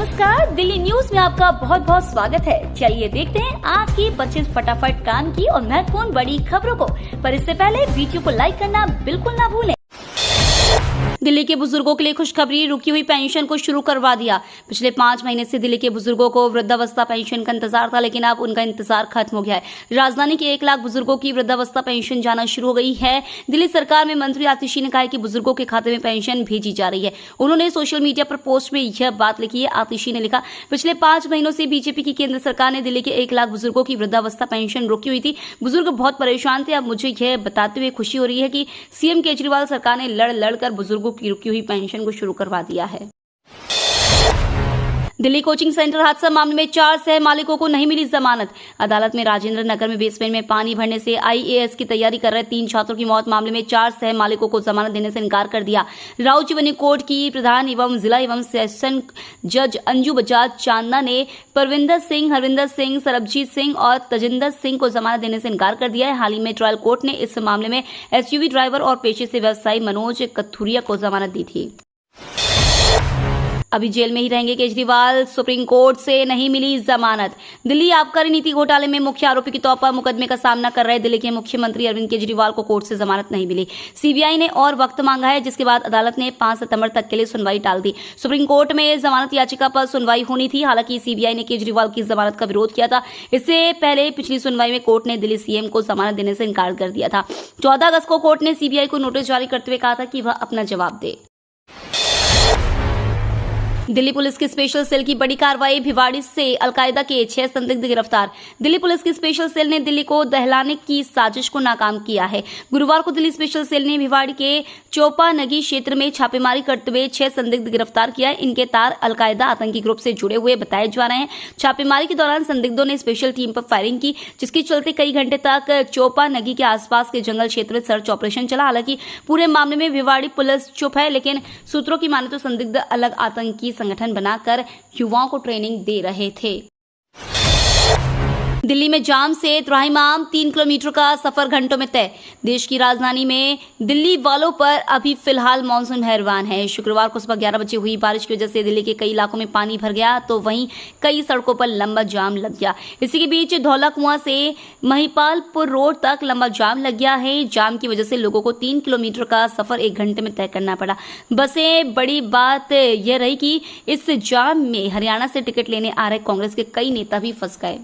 नमस्कार, दिल्ली न्यूज में आपका बहुत बहुत स्वागत है। चलिए देखते हैं आज की 25 फटाफट काम की और महत्वपूर्ण बड़ी खबरों को। पर इससे पहले वीडियो को लाइक करना बिल्कुल ना भूलें। दिल्ली के बुजुर्गों के लिए खुशखबरी, रुकी हुई पेंशन को शुरू करवा दिया। पिछले 5 महीने से दिल्ली के बुजुर्गों को वृद्धावस्था पेंशन का इंतजार था, लेकिन अब उनका इंतजार खत्म हो गया है। राजधानी के 1 लाख बुजुर्गों की वृद्धावस्था पेंशन जाना शुरू हो गई है। दिल्ली सरकार में मंत्री आतिशी ने कहा है कि बुजुर्गों के खाते में पेंशन भेजी जा रही है। उन्होंने सोशल मीडिया पर पोस्ट में यह बात लिखी है। आतिशी ने लिखा, पिछले 5 महीनों से बीजेपी की केंद्र सरकार ने दिल्ली के 1 लाख बुजुर्गों की वृद्धावस्था पेंशन रोकी हुई थी। बुजुर्ग बहुत परेशान थे। अब मुझे यह बताते हुए खुशी हो रही है कि सीएम केजरीवाल सरकार ने लड़ कर बुजुर्गों की रुकी हुई पेंशन को शुरू करवा दिया है। दिल्ली कोचिंग सेंटर हादसा मामले में 4 सह मालिकों को नहीं मिली जमानत। अदालत में राजेंद्र नगर में बेसमेंट में पानी भरने से आईएएस की तैयारी कर रहे 3 छात्रों की मौत मामले में 4 सह मालिकों को जमानत देने से इनकार कर दिया। राउचीवनी कोर्ट की प्रधान एवं जिला एवं सेशन जज अंजू बजाज चांदा ने परविंदर सिंह, हरविंदर सिंह, सरबजीत सिंह और तजिंदर सिंह को जमानत देने से इनकार कर दिया है। हाल ही में ट्रायल कोर्ट ने इस मामले में एसयूवी ड्राइवर और पेशे से व्यवसायी मनोज कथुरिया को जमानत दी थी। अभी जेल में ही रहेंगे केजरीवाल, सुप्रीम कोर्ट से नहीं मिली जमानत। दिल्ली आबकारी नीति घोटाले में मुख्य आरोपी के तौर पर मुकदमे का सामना कर रहे दिल्ली के मुख्यमंत्री अरविंद केजरीवाल को कोर्ट से जमानत नहीं मिली। सीबीआई ने और वक्त मांगा है, जिसके बाद अदालत ने 5 सितंबर तक के लिए सुनवाई टाल दी। सुप्रीम कोर्ट में जमानत याचिका पर सुनवाई होनी थी। हालांकि सीबीआई ने केजरीवाल की जमानत का विरोध किया था। इससे पहले पिछली सुनवाई में कोर्ट ने दिल्ली सीएम को जमानत देने से इनकार कर दिया था। 14 अगस्त को कोर्ट ने सीबीआई को नोटिस जारी करते हुए कहा था कि वह अपना जवाब दे। दिल्ली पुलिस की स्पेशल सेल की बड़ी कार्रवाई, भिवाड़ी से अलकायदा के 6 संदिग्ध गिरफ्तार। दिल्ली पुलिस की स्पेशल सेल ने दिल्ली को दहलाने की साजिश को नाकाम किया है। गुरुवार को दिल्ली स्पेशल सेल ने भिवाड़ी के चोपानगी क्षेत्र में छापेमारी करते हुए 6 संदिग्ध गिरफ्तार किया। इनके तार अलकायदा आतंकी ग्रुप से जुड़े हुए बताए जा रहे हैं। छापेमारी के दौरान संदिग्धों ने स्पेशल टीम पर फायरिंग की, जिसके चलते कई घंटे तक चोपानगी के आसपास के जंगल क्षेत्र में सर्च ऑपरेशन चला। हालांकि पूरे मामले में भिवाड़ी पुलिस चुप है, लेकिन सूत्रों की माने तो संदिग्ध अलग आतंकी संगठन बनाकर युवाओं को ट्रेनिंग दे रहे थे। दिल्ली में जाम से त्राहिमाम, 3 किलोमीटर का सफर घंटों में तय। देश की राजधानी में दिल्ली वालों पर अभी फिलहाल मानसून मेहरबान है। शुक्रवार को सुबह 11 बजे हुई बारिश की वजह से दिल्ली के कई इलाकों में पानी भर गया, तो वहीं कई सड़कों पर लंबा जाम लग गया। इसी के बीच धौला कुआं से महिपालपुर रोड तक लंबा जाम लग गया है। जाम की वजह से लोगों को 3 किलोमीटर का सफर 1 घंटे में तय करना पड़ा। बसें, बड़ी बात यह रही कि इस जाम में हरियाणा से टिकट लेने आ रहे कांग्रेस के कई नेता भी फंस गए।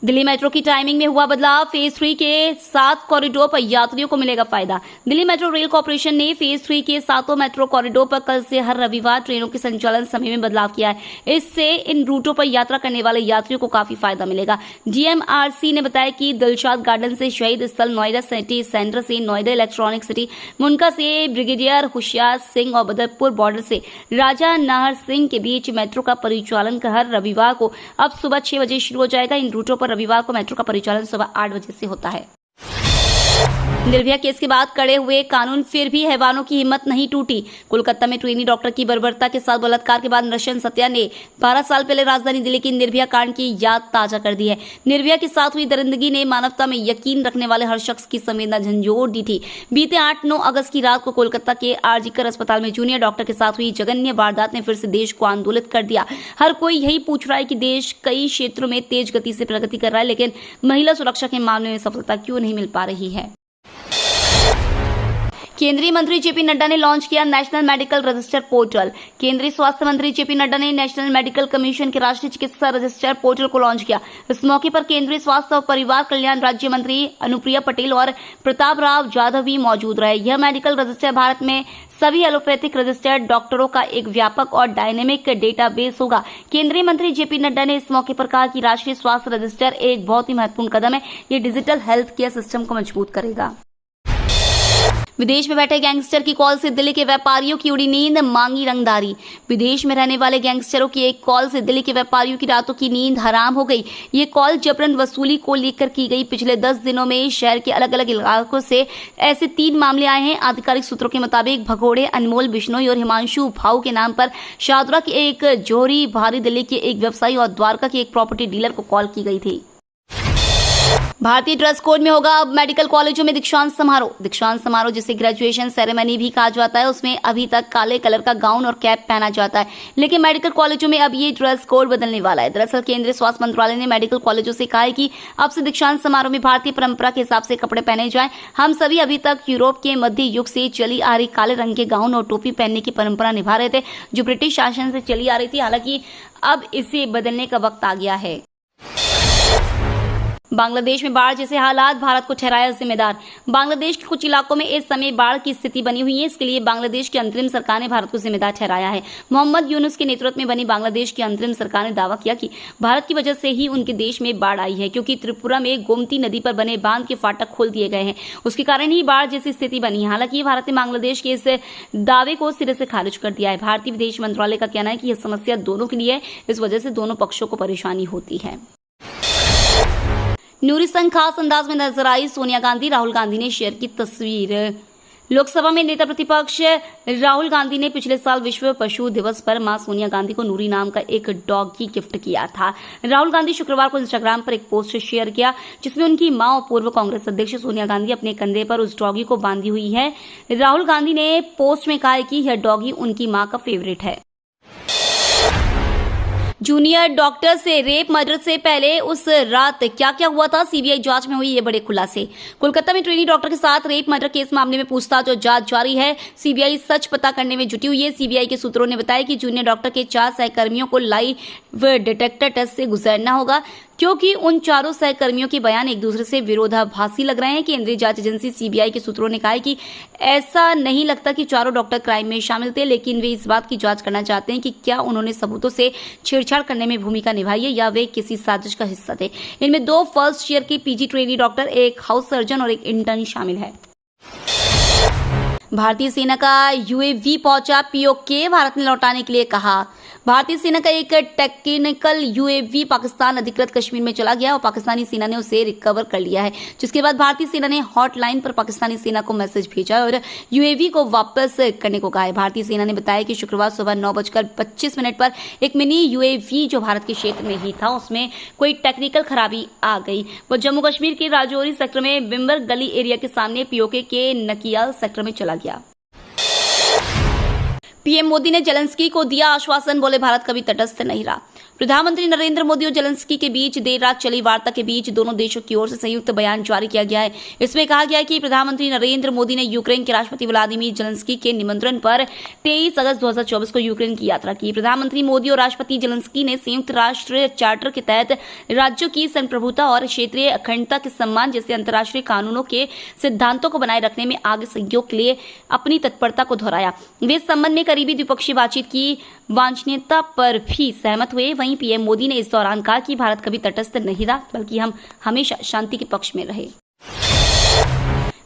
दिल्ली मेट्रो की टाइमिंग में हुआ बदलाव, फेज 3 के 7 कॉरिडोर पर यात्रियों को मिलेगा फायदा। दिल्ली मेट्रो रेल कॉर्पोरेशन ने फेज 3 के 7 मेट्रो कॉरिडोर पर कल से हर रविवार ट्रेनों के संचालन समय में बदलाव किया है। इससे इन रूटों पर यात्रा करने वाले यात्रियों को काफी फायदा मिलेगा। डीएमआरसी ने बताया कि दिलशाद गार्डन से शहीद स्थल, नोएडा सिटी सेंटर से नोएडा इलेक्ट्रॉनिक सिटी, मुनका से ब्रिगेडियर होशियार सिंह और बदरपुर बॉर्डर से राजा नाहर सिंह के बीच मेट्रो का परिचालन हर रविवार को अब सुबह 6 बजे शुरू हो जाएगा। इन रूटों पर रविवार को मेट्रो का परिचालन सुबह 8 बजे से होता है। निर्भया केस के बाद कड़े हुए कानून, फिर भी हैवानों की हिम्मत नहीं टूटी। कोलकाता में ट्रेनी डॉक्टर की बर्बरता के साथ बलात्कार के बाद नरशन सत्या ने 12 साल पहले राजधानी दिल्ली की निर्भया कांड की याद ताजा कर दी है। निर्भया के साथ हुई दरिंदगी ने मानवता में यकीन रखने वाले हर शख्स की संवेदना झंझोर दी थी। बीते 8-9 अगस्त की रात को कोलकाता के आरजीकर अस्पताल में जूनियर डॉक्टर के साथ हुई जघन्य वारदात ने फिर से देश को आंदोलित कर दिया। हर कोई यही पूछ रहा है कि देश कई क्षेत्रों में तेज गति से प्रगति कर रहा है, लेकिन महिला सुरक्षा के मामले में सफलता क्यों नहीं मिल पा रही है। केंद्रीय मंत्री जेपी नड्डा ने लॉन्च किया नेशनल मेडिकल रजिस्टर पोर्टल। केंद्रीय स्वास्थ्य मंत्री जेपी नड्डा ने नेशनल मेडिकल कमीशन के राष्ट्रीय चिकित्सा रजिस्टर पोर्टल को लॉन्च किया। इस मौके पर केंद्रीय स्वास्थ्य और परिवार कल्याण राज्य मंत्री अनुप्रिया पटेल और प्रताप राव जाधव भी मौजूद रहे। यह मेडिकल रजिस्टर भारत में सभी एलोपैथिक रजिस्टर्ड डॉक्टरों का एक व्यापक और डायनेमिक डेटाबेस होगा। केंद्रीय मंत्री जेपी नड्डा ने इस मौके पर कहा कि राष्ट्रीय स्वास्थ्य रजिस्टर एक बहुत ही महत्वपूर्ण कदम है। ये डिजिटल हेल्थ केयर सिस्टम को मजबूत करेगा। विदेश में बैठे गैंगस्टर की कॉल से दिल्ली के व्यापारियों की उड़ी नींद, मांगी रंगदारी। विदेश में रहने वाले गैंगस्टरों की एक कॉल से दिल्ली के व्यापारियों की रातों की नींद हराम हो गई। ये कॉल जबरन वसूली को लेकर की गई। पिछले 10 दिनों में शहर के अलग अलग इलाकों से ऐसे 3 मामले आए हैं। आधिकारिक सूत्रों के मुताबिक भगोड़े, अनमोल बिश्नोई और हिमांशु भाऊ के नाम पर शाहदरा के एक जोहरी, भारी दिल्ली के एक व्यवसायी और द्वारका के एक प्रॉपर्टी डीलर को कॉल की गई थी। भारतीय ड्रेस कोड में होगा अब मेडिकल कॉलेजों में दीक्षांत समारोह। दीक्षांत समारोह जिसे ग्रेजुएशन सेरेमनी भी कहा जाता है, उसमें अभी तक काले कलर का गाउन और कैप पहना जाता है, लेकिन मेडिकल कॉलेजों में अब ये ड्रेस कोड बदलने वाला है। दरअसल केंद्रीय स्वास्थ्य मंत्रालय ने मेडिकल कॉलेजों से कहा है कि अब से दीक्षांत समारोह में भारतीय परंपरा के हिसाब से कपड़े पहने जाएं। हम सभी अभी तक यूरोप के मध्य युग से चली आ रही काले रंग के गाउन और टोपी पहनने की परंपरा निभा रहे थे, जो ब्रिटिश शासन से चली आ रही थी। हालांकि अब इसे बदलने का वक्त आ गया है। बांग्लादेश में बाढ़ जैसे हालात, भारत को ठहराया जिम्मेदार। बांग्लादेश के कुछ इलाकों में इस समय बाढ़ की स्थिति बनी हुई है। इसके लिए बांग्लादेश की अंतरिम सरकार ने भारत को जिम्मेदार ठहराया है। मोहम्मद यूनुस के नेतृत्व में बनी बांग्लादेश की अंतरिम सरकार ने दावा किया कि भारत की वजह से ही उनके देश में बाढ़ आई है, क्योंकि त्रिपुरा में गोमती नदी पर बने बांध के फाटक खोल दिए गए हैं। उसके कारण ही बाढ़ जैसी स्थिति बनी है। हालांकि भारत ने बांग्लादेश के इस दावे को सिरे से खारिज कर दिया है। भारतीय विदेश मंत्रालय का कहना है कि यह समस्या दोनों के लिए है, इस वजह से दोनों पक्षों को परेशानी होती है। नूरी संग खास अंदाज में नजर आई सोनिया गांधी, राहुल गांधी ने शेयर की तस्वीर। लोकसभा में नेता प्रतिपक्ष राहुल गांधी ने पिछले साल विश्व पशु दिवस पर मां सोनिया गांधी को नूरी नाम का एक डॉगी गिफ्ट किया था। राहुल गांधी शुक्रवार को इंस्टाग्राम पर एक पोस्ट शेयर किया, जिसमें उनकी मां और पूर्व कांग्रेस अध्यक्ष सोनिया गांधी अपने कंधे पर उस डॉगी को बांधी हुई है। राहुल गांधी ने पोस्ट में कहा है कि यह डॉगी उनकी मां का फेवरेट है। जूनियर डॉक्टर से रेप मर्डर से पहले उस रात क्या क्या हुआ था, सीबीआई जांच में हुई ये बड़े खुलासे। कोलकाता में ट्रेनी डॉक्टर के साथ रेप मर्डर केस मामले में पूछताछ और जांच जारी है। सीबीआई सच पता करने में जुटी हुई है। सीबीआई के सूत्रों ने बताया कि जूनियर डॉक्टर के 4 सहकर्मियों को लाइव डिटेक्टर टेस्ट से गुजरना होगा, क्योंकि उन चारों सहकर्मियों के बयान एक दूसरे से विरोधाभासी लग रहे हैं। केंद्रीय जांच एजेंसी सीबीआई के सूत्रों ने कहा है कि ऐसा नहीं लगता कि चारों डॉक्टर क्राइम में शामिल थे, लेकिन वे इस बात की जांच करना चाहते हैं कि क्या उन्होंने सबूतों से छेड़छाड़ करने में भूमिका निभाई है या वे किसी साजिश का हिस्सा थे। इनमें 2 फर्स्ट ईयर के पीजी ट्रेनी डॉक्टर, एक हाउस सर्जन और एक इंटर्न शामिल है। भारतीय सेना का यूएवी पहुंचा पीओके, भारत ने लौटाने के लिए कहा। भारतीय सेना का एक टेक्निकल यूएवी पाकिस्तान अधिकृत कश्मीर में चला गया और पाकिस्तानी सेना ने उसे रिकवर कर लिया है, जिसके बाद भारतीय सेना ने हॉटलाइन पर पाकिस्तानी सेना को मैसेज भेजा और यूएवी को वापस करने को कहा है। भारतीय सेना ने बताया कि शुक्रवार सुबह 9:25 पर एक मिनी यूएवी जो भारत के क्षेत्र में ही था, उसमें कोई टेक्निकल खराबी आ गई। वो जम्मू कश्मीर के राजौरी सेक्टर में बिम्बर गली एरिया के सामने पीओके के नकियाल सेक्टर में चला गया। पीएम मोदी ने जेलेंस्की को दिया आश्वासन, बोले भारत कभी तटस्थ नहीं रहा। प्रधानमंत्री नरेंद्र मोदी और जेलेंस्की के बीच देर रात चली वार्ता के बीच दोनों देशों की ओर से संयुक्त बयान जारी किया गया है। इसमें कहा गया है कि प्रधानमंत्री नरेंद्र मोदी ने यूक्रेन के राष्ट्रपति व्लादिमीर जेलेंस्की के निमंत्रण पर 23 अगस्त 2024 को यूक्रेन की यात्रा की। प्रधानमंत्री मोदी और राष्ट्रपति जेलेंस्की ने संयुक्त राष्ट्र चार्टर के तहत राज्यों की संप्रभुता और क्षेत्रीय अखंडता के सम्मान जैसे अंतर्राष्ट्रीय कानूनों के सिद्धांतों को बनाए रखने में आगे सहयोग के लिए अपनी तत्परता को दोहराया। वे इस संबंध में करीबी द्विपक्षीय बातचीत की वांछनीयता पर भी सहमत हुए। वहीं पीएम मोदी ने इस दौरान कहा कि भारत कभी तटस्थ नहीं रहा, बल्कि हम हमेशा शांति के पक्ष में रहे।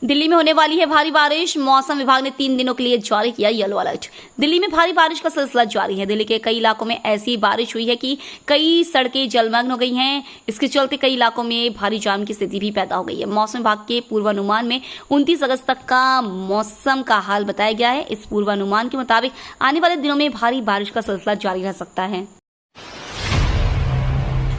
दिल्ली में होने वाली है भारी बारिश, मौसम विभाग ने 3 दिनों के लिए जारी किया येलो अलर्ट। दिल्ली में भारी बारिश का सिलसिला जारी है। दिल्ली के कई इलाकों में ऐसी बारिश हुई है कि कई सड़कें जलमग्न हो गई हैं। इसके चलते कई इलाकों में भारी जाम की स्थिति भी पैदा हो गई है। मौसम विभाग के पूर्वानुमान में 29 अगस्त तक का मौसम का हाल बताया गया है। इस पूर्वानुमान के मुताबिक आने वाले दिनों में भारी बारिश का सिलसिला जारी रह सकता है।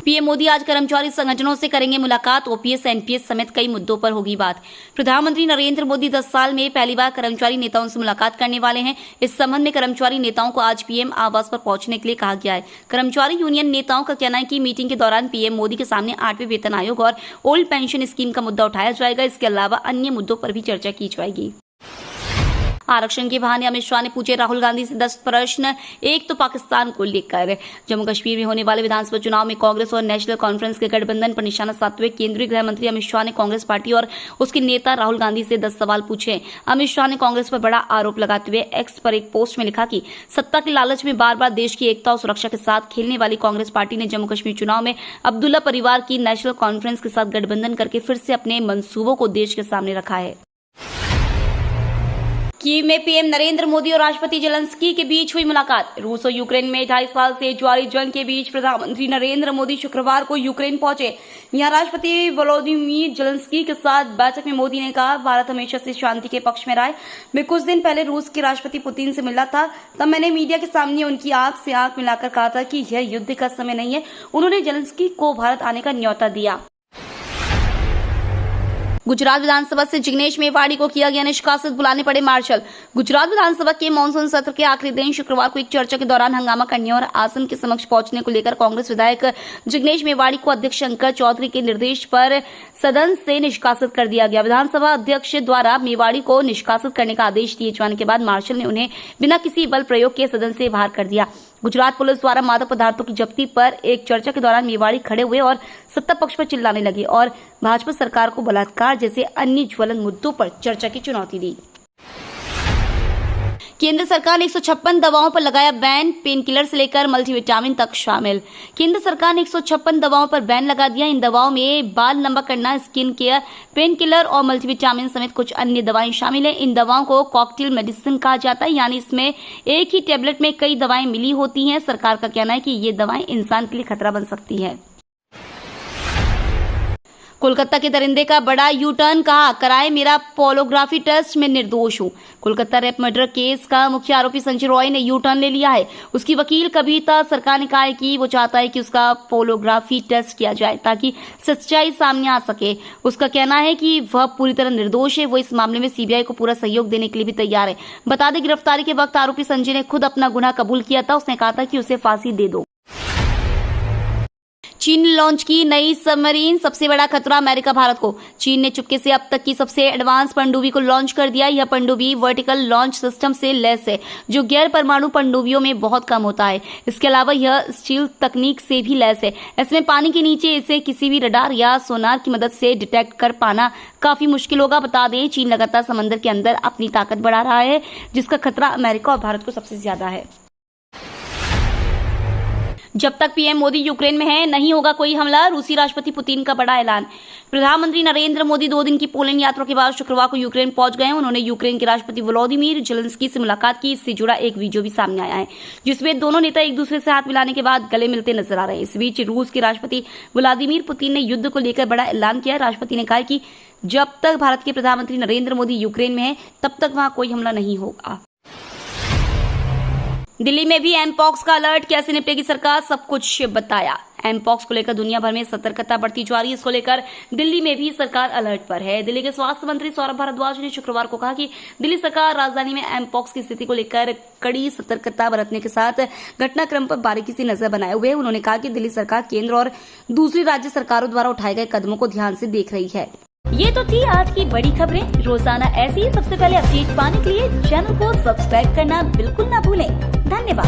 पीएम मोदी आज कर्मचारी संगठनों से करेंगे मुलाकात, ओपीएस एनपीएस समेत कई मुद्दों पर होगी बात। प्रधानमंत्री नरेंद्र मोदी 10 साल में पहली बार कर्मचारी नेताओं से मुलाकात करने वाले हैं। इस संबंध में कर्मचारी नेताओं को आज पीएम आवास पर पहुंचने के लिए कहा गया है। कर्मचारी यूनियन नेताओं का कहना है कि मीटिंग के दौरान पीएम मोदी के सामने 8वें वेतन आयोग और ओल्ड पेंशन स्कीम का मुद्दा उठाया जाएगा। इसके अलावा अन्य मुद्दों पर भी चर्चा की जाएगी। आरक्षण के बहाने अमित शाह ने पूछे राहुल गांधी से 10 प्रश्न, एक तो पाकिस्तान को लेकर। जम्मू कश्मीर में होने वाले विधानसभा चुनाव में कांग्रेस और नेशनल कॉन्फ्रेंस के गठबंधन पर निशाना साधते हुए केंद्रीय गृह मंत्री अमित शाह ने कांग्रेस पार्टी और उसके नेता राहुल गांधी से 10 सवाल पूछे। अमित शाह ने कांग्रेस पर बड़ा आरोप लगाते हुए एक्स पर एक पोस्ट में लिखा कि सत्ता के लालच में बार बार देश की एकता और सुरक्षा के साथ खेलने वाली कांग्रेस पार्टी ने जम्मू कश्मीर चुनाव में अब्दुल्ला परिवार की नेशनल कॉन्फ्रेंस के साथ गठबंधन करके फिर से अपने मंसूबों को देश के सामने रखा है। कीव में पीएम नरेंद्र मोदी और राष्ट्रपति जेलेंस्की के बीच हुई मुलाकात। रूस और यूक्रेन में 2.5 साल से जारी जंग के बीच प्रधानमंत्री नरेंद्र मोदी शुक्रवार को यूक्रेन पहुंचे। यहां राष्ट्रपति वोलोदिमीर जेलेंस्की के साथ बैठक में मोदी ने कहा, भारत हमेशा से शांति के पक्ष में रहा है। मैं कुछ दिन पहले रूस के राष्ट्रपति पुतिन से मिला था, तब मैंने मीडिया के सामने उनकी आंख से आंख मिलाकर कहा था कि यह युद्ध का समय नहीं है। उन्होंने जेलेंस्की को भारत आने का न्योता दिया। गुजरात विधानसभा से जिग्नेश मेवाड़ी को किया गया निष्कासित, बुलाने पड़े मार्शल। गुजरात विधानसभा के मानसून सत्र के आखिरी दिन शुक्रवार को एक चर्चा के दौरान हंगामा करने और आसन के समक्ष पहुंचने को लेकर कांग्रेस विधायक जिग्नेश मेवाड़ी को अध्यक्ष शंकर चौधरी के निर्देश पर सदन से निष्कासित कर दिया गया। विधानसभा अध्यक्ष द्वारा मेवाड़ी को निष्कासित करने का आदेश दिए जाने के बाद मार्शल ने उन्हें बिना किसी बल प्रयोग के सदन से बाहर कर दिया। गुजरात पुलिस द्वारा मादक पदार्थों की जब्ती पर एक चर्चा के दौरान मेवाड़ी खड़े हुए और सत्ता पक्ष पर चिल्लाने लगे और भाजपा सरकार को बलात्कार जैसे अन्य ज्वलंत मुद्दों पर चर्चा की चुनौती दी। केंद्र सरकार ने 156 दवाओं पर लगाया बैन, पेन किलर से लेकर मल्टीविटामिन तक शामिल। केंद्र सरकार ने 156 दवाओं पर बैन लगा दिया। इन दवाओं में बाल लंबा करना, स्किन केयर, पेन किलर और मल्टीविटामिन समेत कुछ अन्य दवाएं शामिल हैं। इन दवाओं को कॉकटेल मेडिसिन कहा जाता है, यानी इसमें एक ही टैबलेट में कई दवाएं मिली होती हैं। सरकार का कहना है कि ये दवाएं इंसान के लिए खतरा बन सकती है। कोलकाता के दरिंदे का बड़ा यू टर्न, कहा कराए मेरा पोलोग्राफी टेस्ट, मैं निर्दोष हूं। कोलकाता रेप मर्डर केस का मुख्य आरोपी संजय रॉय ने यू टर्न ले लिया है। उसकी वकील कविता सरकार ने कहा है कि वो चाहता है कि उसका पोलोग्राफी टेस्ट किया जाए ताकि सच्चाई सामने आ सके। उसका कहना है कि वह पूरी तरह निर्दोष है। वो इस मामले में सीबीआई को पूरा सहयोग देने के लिए भी तैयार है। बता दें, गिरफ्तारी के वक्त आरोपी संजय ने खुद अपना गुनाह कबूल किया था। उसने कहा था कि उसे फांसी दे दो। चीन ने लॉन्च की नई सबमरीन, सबसे बड़ा खतरा अमेरिका भारत को। चीन ने चुपके से अब तक की सबसे एडवांस पनडुब्बी को लॉन्च कर दिया। यह पनडुब्बी वर्टिकल लॉन्च सिस्टम से लैस है, जो गैर परमाणु पनडुब्बियों में बहुत कम होता है। इसके अलावा यह स्टील तकनीक से भी लैस है। ऐसे में पानी के नीचे इसे किसी भी रडार या सोनार की मदद से डिटेक्ट कर पाना काफी मुश्किल होगा। बता दें, चीन लगातार समंदर के अंदर अपनी ताकत बढ़ा रहा है, जिसका खतरा अमेरिका और भारत को सबसे ज्यादा है। जब तक पीएम मोदी यूक्रेन में है, नहीं होगा कोई हमला, रूसी राष्ट्रपति पुतिन का बड़ा ऐलान। प्रधानमंत्री नरेंद्र मोदी 2 दिन की पोलैंड यात्रा के बाद शुक्रवार को यूक्रेन पहुंच गए। उन्होंने यूक्रेन के राष्ट्रपति वोलोदिमीर जेलेंस्की से मुलाकात की। इससे जुड़ा एक वीडियो भी सामने आया है, जिसमें दोनों नेता एक दूसरे से हाथ मिलाने के बाद गले मिलते नजर आ रहे हैं। इस बीच रूस के राष्ट्रपति व्लादिमीर पुतिन ने युद्ध को लेकर बड़ा ऐलान किया। राष्ट्रपति ने कहा कि जब तक भारत के प्रधानमंत्री नरेंद्र मोदी यूक्रेन में है, तब तक वहां कोई हमला नहीं होगा। दिल्ली में भी एमपॉक्स का अलर्ट, कैसे निपटेगी सरकार, सब कुछ बताया। एमपॉक्स को लेकर दुनिया भर में सतर्कता बढ़ती जा रही है। इसको लेकर दिल्ली में भी सरकार अलर्ट पर है। दिल्ली के स्वास्थ्य मंत्री सौरभ भारद्वाज ने शुक्रवार को कहा कि दिल्ली सरकार राजधानी में एमपॉक्स की स्थिति को लेकर कड़ी सतर्कता बरतने के साथ घटनाक्रम पर बारीकी से नजर बनाए हुए है। उन्होंने कहा कि दिल्ली सरकार केंद्र और दूसरी राज्य सरकारों द्वारा उठाए गए कदमों को ध्यान से देख रही है। ये तो थी आज की बड़ी खबरें। रोजाना ऐसी ही सबसे पहले अपडेट पाने के लिए चैनल को सब्सक्राइब करना बिल्कुल ना भूलें। धन्यवाद।